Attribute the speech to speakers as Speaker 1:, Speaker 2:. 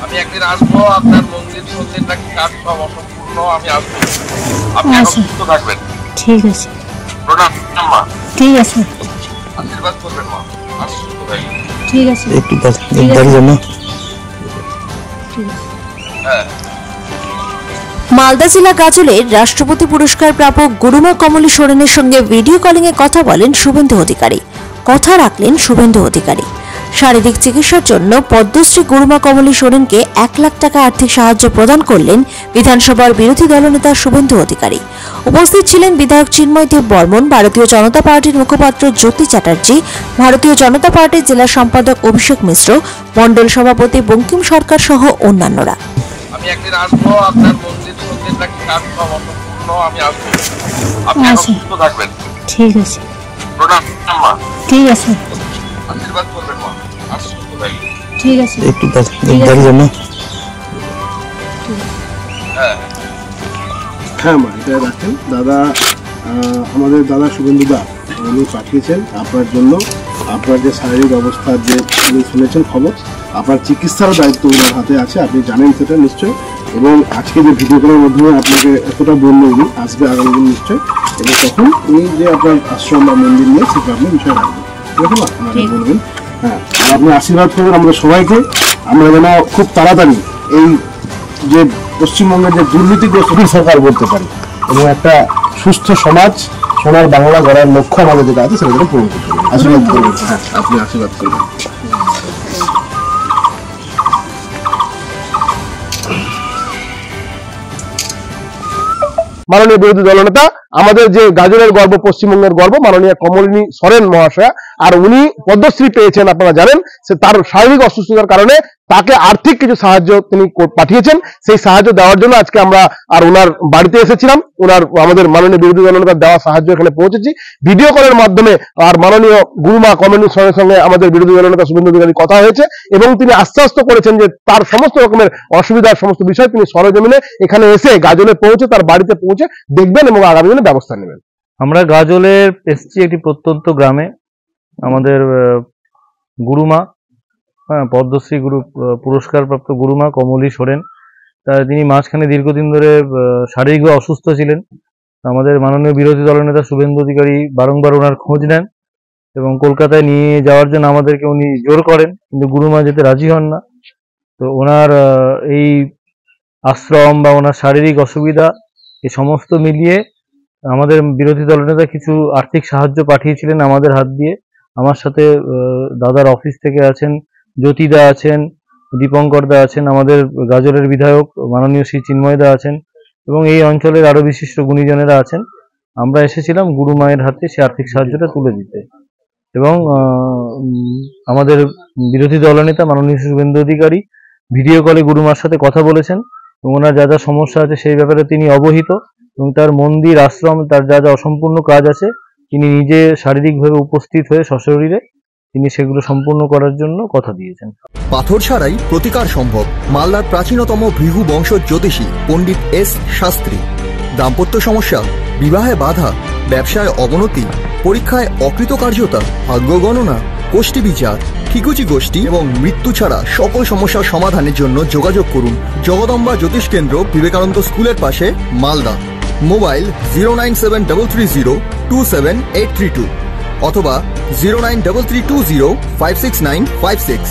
Speaker 1: আমি একদিন আসবো, আপনার মন্দির মন্দির নাকি কাজ সব অসম্পূর্ণ, আমি আসবো। আপনি এখন সুস্থ থাকবেন।
Speaker 2: ঠিক আছে,
Speaker 1: প্রণাম মা।
Speaker 2: ঠিক আছে,
Speaker 1: আশীর্বাদ করবেন মা, আর সুস্থ থাকবেন।
Speaker 2: ঠিক আছে,
Speaker 3: একটু দাঁড়িয়ে যান না।
Speaker 1: হ্যাঁ।
Speaker 4: মালদা জেলা গাজলের রাষ্ট্রপতি পুরস্কার প্রাপক গুরুমা কমলী সোরেনের সঙ্গে ভিডিও কলিং এ কথা বলেন শুভেন্দু অধিকারী। কথা রাখলেন শুভেন্দু অধিকারী। শারীরিক চিকিৎসার জন্য পদ্মশ্রী গুরুমা কমলী সোরেনকে 1 লাখ টাকা আর্থিক সাহায্য প্রদান করলেন বিধানসভার বিরোধী দলনেতা শুভেন্দু অধিকারী। উপস্থিত ছিলেন বিধায়ক চিন্ময় দেব বর্মন, ভারতীয় জনতা পার্টির মুখপাত্র জ্যোতি চ্যাটার্জি, ভারতীয় জনতা পার্টির জেলা সম্পাদক অভিষেক মিশ্র, মণ্ডল সভাপতি বঙ্কিম সরকার সহ অন্যান্যরা।
Speaker 1: আমি একদিন আসবো, আপনার মন্দির মন্দির নাকি কাজ সব অসম্পূর্ণ, আমি আসবো। আপনি এখন সুস্থ থাকবেন।
Speaker 2: ঠিক আছে,
Speaker 1: প্রণাম মা।
Speaker 2: ঠিক আছে,
Speaker 1: আশীর্বাদ করবেন মা, আর সুস্থ থাকবেন।
Speaker 2: ঠিক আছে,
Speaker 3: একটু দাঁড়িয়ে যান না।
Speaker 1: হ্যাঁ।
Speaker 5: হ্যাঁ মা, এটা রাখেন দাদা। আমাদের দাদা শুভেন্দু দা উনি পাঠিয়েছেন আপনার জন্য। আপনার যে শারীরিক অবস্থার যে উনি শুনেছেন খবর, আপনার চিকিৎসারও দায়িত্ব ওনার হাতে আছে, আপনি জানেন সেটা নিশ্চয়ই। এবং আজকে যে ভিডিও কলের মাধ্যমে আপনাকে এতটা বললো উনি, আসবে আগামী দিন নিশ্চয়। এবং তখন উনি যে আপনার আশ্রম বা মন্দির নিয়ে সেটা আপনি বিষয় রাখবেন, ঠিক আছে মা? আপনারা বলবেন। হ্যাঁ, আর আপনি আশীর্বাদ করবেন আমরা সবাইকে, আমরা যেন খুব তাড়াতাড়ি এই যে পশ্চিমবঙ্গের যে দুর্নীতিগ্রস্ত সরকার করতে পারি এবং একটা সুস্থ সমাজ, সোনার বাংলা গড়ার লক্ষ্য আমাদের যেটা আছে সেটা যেন পূরণ করতে পারি। আশীর্বাদ করবেন। হ্যাঁ, আপনি আশীর্বাদ করবেন।
Speaker 6: মাননীয় বিরোধী দলনেতা, আমাদের যে গাজলের গর্ব, পশ্চিমবঙ্গের গর্ব মাননীয় কমলিনী সোরেন মহাশয়া, আর উনি পদ্মশ্রী পেয়েছেন আপনারা জানেন। সে তার শারীরিক অসুস্থতার কারণে তাকে আর্থিক কিছু সাহায্য তিনি পাঠিয়েছেন। সেই সাহায্য দেওয়ার জন্য আজকে আমরা আর ওনার বাড়িতে এসেছিলাম। ওনার আমাদের মাননীয় বিরোধী দলনেতার দেওয়া সাহায্য এখানে পৌঁছেছি ভিডিও কলের মাধ্যমে। আর মাননীয় গুরুমা কমলী সোরেনের সঙ্গে আমাদের বিরোধী দলনেতা শুভেন্দু অধিকারী কথা হয়েছে এবং তিনি আশ্বস্ত করেছেন যে তার সমস্ত রকমের অসুবিধার সমস্ত বিষয় তিনি সরেজমিনে এখানে এসে গাজলে পৌঁছে তার বাড়িতে পৌঁছে দেখবেন এবং আগামী দিনে ব্যবস্থা নেবেন।
Speaker 7: আমরা গাজলের এসছি একটি প্রত্যন্ত গ্রামে। আমাদের গুরুমা, পদ্মশ্রী পুরস্কারপ্রাপ্ত গুরুমা কমলী সোরেন, তিনি মাঝখানে দীর্ঘদিন ধরে শারীরিকভাবে অসুস্থ ছিলেন। আমাদের মাননীয় বিরোধী দলনেতা শুভেন্দু অধিকারী বারংবার ওনার খোঁজ নেন এবং কলকাতায় নিয়ে যাওয়ার জন্য আমাদেরকে উনি জোর করেন, কিন্তু গুরুমা যেতে রাজি হন না। তো ওনার এই আশ্রম বা ওনার শারীরিক অসুবিধা এই সমস্ত মিলিয়ে আমাদের বিরোধী দলনেতা কিছু আর্থিক সাহায্য পাঠিয়েছিলেন আমাদের হাত দিয়ে। আমার সাথে দাদার অফিস থেকে আছেন জ্যোতিদা, আছেন দীপঙ্কর দা, আছেন আমাদের গাজলের বিধায়ক মাননীয় শ্রী চিন্ময় দা আছেন এবং এই অঞ্চলের আরো বিশিষ্ট গুণীজনেরা আছেন। আমরা এসেছিলাম গুরু মায়ের হাতে সে আর্থিক সাহায্যটা তুলে দিতে এবং আমাদের বিরোধী দলনেতা মাননীয় শুভেন্দু অধিকারী ভিডিও কলে গুরুমার সাথে কথা বলেছেন এবং ওনার যা যা সমস্যা আছে সেই ব্যাপারে তিনি অবহিত এবং তার মন্দির আশ্রম তার যা যা অসম্পূর্ণ কাজ আছে তিনি নিজে শারীরিকভাবে উপস্থিত হয়ে সশরীরে তিনি সেগুলো সম্পূর্ণ করার জন্য কথা দিয়েছেন।
Speaker 8: পাথর ছাড়াই প্রতিকার সম্ভব। মালদার প্রাচীনতম ভৃগু বংশ জ্যোতিষী পণ্ডিত এস শাস্ত্রী। দাম্পত্য সমস্যা, বিবাহে বাধা, ব্যবসায় অবনতি, পরীক্ষায় অকৃতকার্যতা, ভাগ্য গণনা, গোষ্ঠী বিচার, ঠিকুচি গোষ্ঠী এবং মৃত্যু ছাড়া সকল সমস্যার সমাধানের জন্য যোগাযোগ করুন জগদম্বা জ্যোতিষ কেন্দ্র, বিবেকানন্দ স্কুলের পাশে, মালদা। মোবাইল 09733027832 অথবা 09332056956।